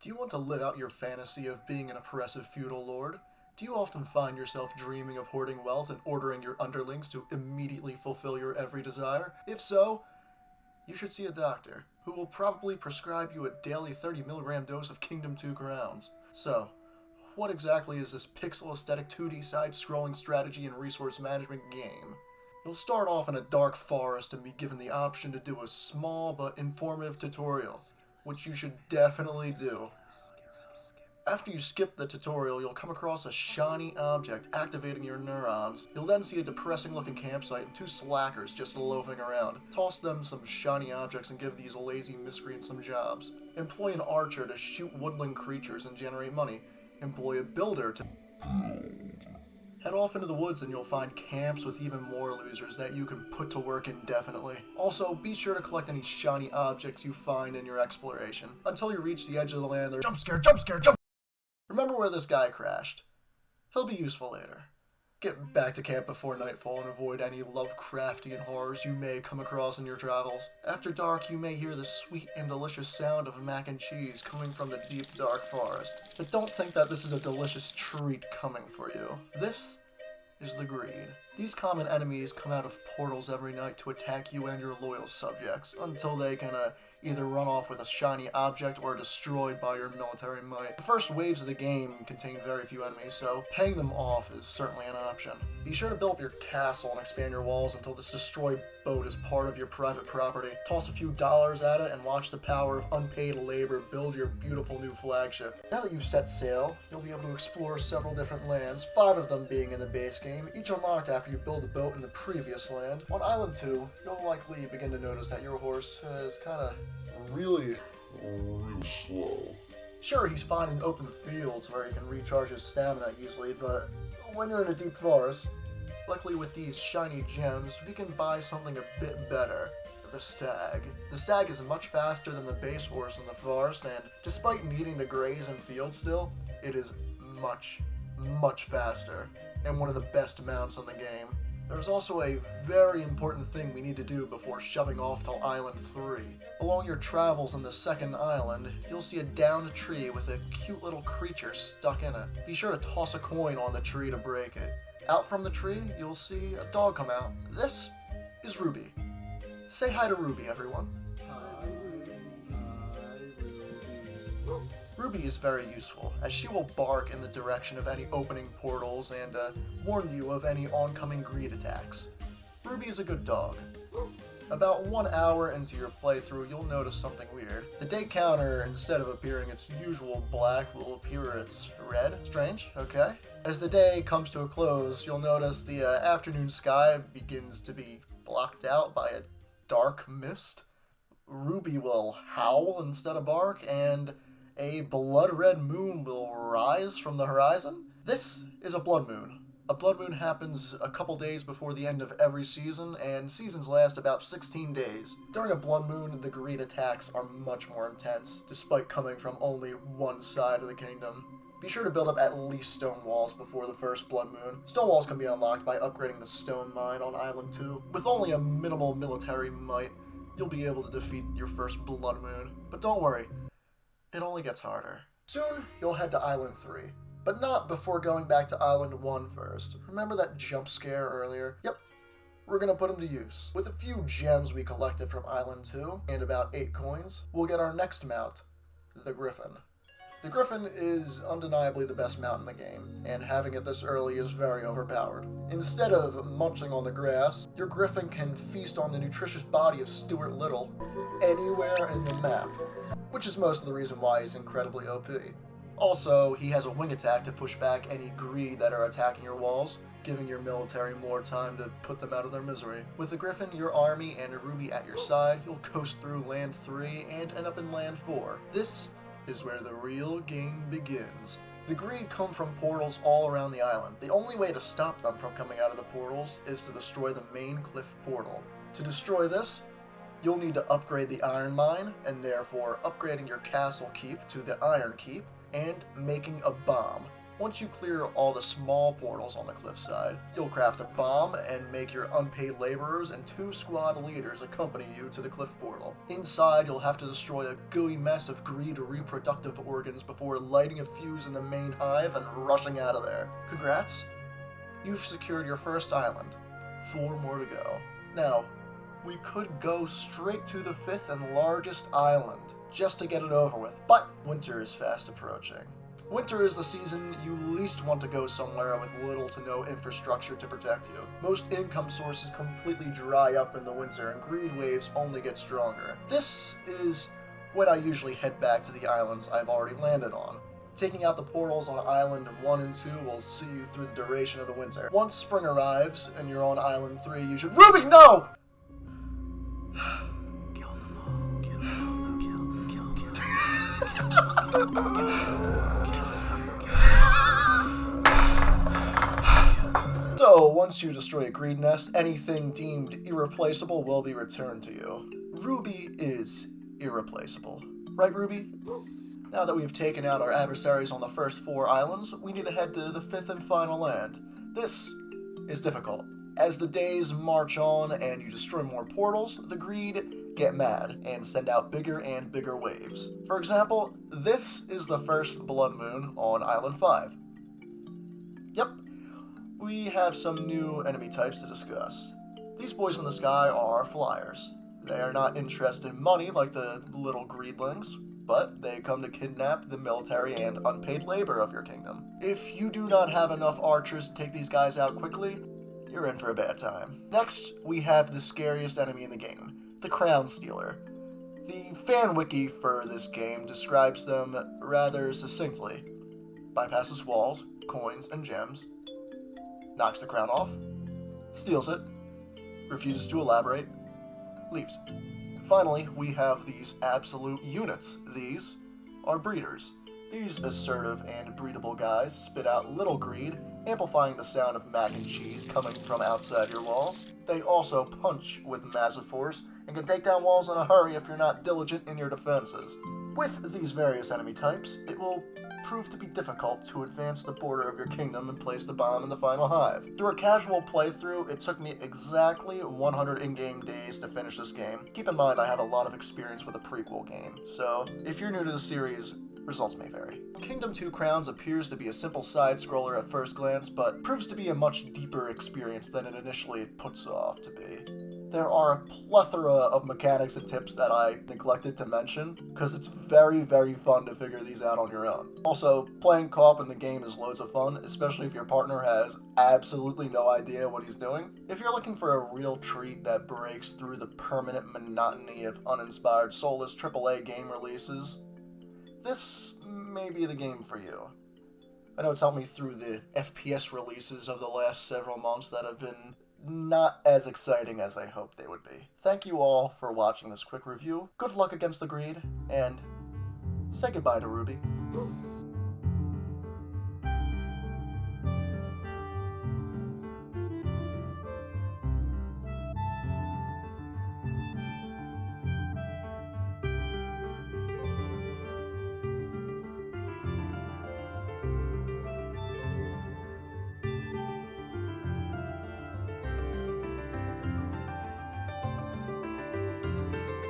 Do you want to live out your fantasy of being an oppressive feudal lord? Do you often find yourself dreaming of hoarding wealth and ordering your underlings to immediately fulfill your every desire? If so, you should see a doctor, who will probably prescribe you a daily 30 milligram dose of Kingdom 2 crowns. So, what exactly is this pixel aesthetic 2D side-scrolling strategy and resource management game? You'll start off in a dark forest and be given the option to do a small but informative tutorial, which you should definitely do. After you skip the tutorial, you'll come across a shiny object activating your neurons. You'll then see a depressing looking campsite and two slackers just loafing around. Toss them some shiny objects and give these lazy miscreants some jobs. Employ an archer to shoot woodland creatures and generate money. Employ a builder to head off into the woods and you'll find camps with even more losers that you can put to work indefinitely. Also, be sure to collect any shiny objects you find in your exploration. Until you reach the edge of the land, there's jump scare, jump scare, jump! Remember where this guy crashed. He'll be useful later. Get back to camp before nightfall and avoid any Lovecraftian horrors you may come across in your travels. After dark, you may hear the sweet and delicious sound of mac and cheese coming from the deep, dark forest. But don't think that this is a delicious treat coming for you. This is the greed. These common enemies come out of portals every night to attack you and your loyal subjects, until they can either run off with a shiny object or are destroyed by your military might. The first waves of the game contain very few enemies, so paying them off is certainly an option. Be sure to build up your castle and expand your walls until this destroyed boat is part of your private property. Toss a few dollars at it and watch the power of unpaid labor build your beautiful new flagship. Now that you've set sail, you'll be able to explore several different lands, 5 of them being in the base game, each unlocked after you build a boat in the previous land. On Island 2, you'll likely begin to notice that your horse is kinda really slow. Sure, he's fine in open fields where he can recharge his stamina easily, but when you're in a deep forest, luckily with these shiny gems, we can buy something a bit better. The stag. The stag is much faster than the base horse in the forest, and despite needing to graze in fields still, it is much, much faster, and one of the best mounts in the game. There's also a very important thing we need to do before shoving off to Island 3. Along your travels on the second island, you'll see a downed tree with a cute little creature stuck in it. Be sure to toss a coin on the tree to break it. Out from the tree, you'll see a dog come out. This is Ruby. Say hi to Ruby, everyone. Hi, Ruby. Ruby is very useful, as she will bark in the direction of any opening portals and warn you of any oncoming greed attacks. Ruby is a good dog. About 1 hour into your playthrough, you'll notice something weird. The day counter, instead of appearing its usual black, will appear its red. Strange, okay? As the day comes to a close, you'll notice the afternoon sky begins to be blocked out by a dark mist. Ruby will howl instead of bark, and a blood-red moon will rise from the horizon. This is a blood moon. A blood moon happens a couple days before the end of every season, and seasons last about 16 days. During a blood moon, the greed attacks are much more intense, despite coming from only one side of the kingdom. Be sure to build up at least stone walls before the first blood moon. Stone walls can be unlocked by upgrading the stone mine on Island 2. With only a minimal military might, you'll be able to defeat your first blood moon. But don't worry, it only gets harder. Soon, you'll head to Island 3. But not before going back to Island 1 first. Remember that jump scare earlier? Yep, we're gonna put them to use. With a few gems we collected from Island 2, and about 8 coins, we'll get our next mount, the Griffin. The Griffin is undeniably the best mount in the game, and having it this early is very overpowered. Instead of munching on the grass, your Griffin can feast on the nutritious body of Stuart Little anywhere in the map, which is most of the reason why he's incredibly OP. Also, he has a wing attack to push back any greed that are attacking your walls, giving your military more time to put them out of their misery. With the Griffin, your army, and a Ruby at your side, you'll coast through Land 3 and end up in Land 4. This is where the real game begins. The greed come from portals all around the island. The only way to stop them from coming out of the portals is to destroy the main cliff portal. To destroy this, you'll need to upgrade the iron mine, and therefore upgrading your castle keep to the iron keep, and making a bomb. Once you clear all the small portals on the cliffside, you'll craft a bomb and make your unpaid laborers and 2 squad leaders accompany you to the cliff portal. Inside, you'll have to destroy a gooey mess of greed reproductive organs before lighting a fuse in the main hive and rushing out of there. Congrats! You've secured your first island. 4 more to go. Now, we could go straight to the 5th and largest island, just to get it over with, but winter is fast approaching. Winter is the season you least want to go somewhere with little to no infrastructure to protect you. Most income sources completely dry up in the winter, and greed waves only get stronger. This is when I usually head back to the islands I've already landed on. Taking out the portals on Island 1 and 2 will see you through the duration of the winter. Once spring arrives and you're on Island 3, you should— Ruby, no! Kill them all. Kill them all. So, once you destroy a greed nest, anything deemed irreplaceable will be returned to you. Ruby is irreplaceable. Right, Ruby? Now that we've taken out our adversaries on the first 4 islands, we need to head to the 5th and final land. This is difficult. As the days march on and you destroy more portals, the greed get mad and send out bigger and bigger waves. For example, this is the first blood moon on Island 5. Yep, we have some new enemy types to discuss. These boys in the sky are flyers. They are not interested in money like the little greedlings, but they come to kidnap the military and unpaid labor of your kingdom. If you do not have enough archers to take these guys out quickly, you're in for a bad time. Next, we have the scariest enemy in the game, the Crown Stealer. The fan wiki for this game describes them rather succinctly. Bypasses walls, coins, and gems, knocks the crown off, steals it, refuses to elaborate, leaves. Finally, we have these absolute units. These are breeders. These assertive and breedable guys spit out little greed, amplifying the sound of mac and cheese coming from outside your walls. They also punch with massive force and can take down walls in a hurry if you're not diligent in your defenses. With these various enemy types, it will prove to be difficult to advance the border of your kingdom and place the bomb in the final hive. Through a casual playthrough, it took me exactly 100 in-game days to finish this game. Keep in mind I have a lot of experience with a prequel game, so if you're new to the series, results may vary. Kingdom 2 Crowns appears to be a simple side-scroller at first glance, but proves to be a much deeper experience than it initially puts off to be. There are a plethora of mechanics and tips that I neglected to mention, because it's very, very fun to figure these out on your own. Also, playing co-op in the game is loads of fun, especially if your partner has absolutely no idea what he's doing. If you're looking for a real treat that breaks through the permanent monotony of uninspired, soulless AAA game releases, this may be the game for you. I know it's helped me through the FPS releases of the last several months that have been not as exciting as I hoped they would be. Thank you all for watching this quick review. Good luck against the greed, and say goodbye to Ruby.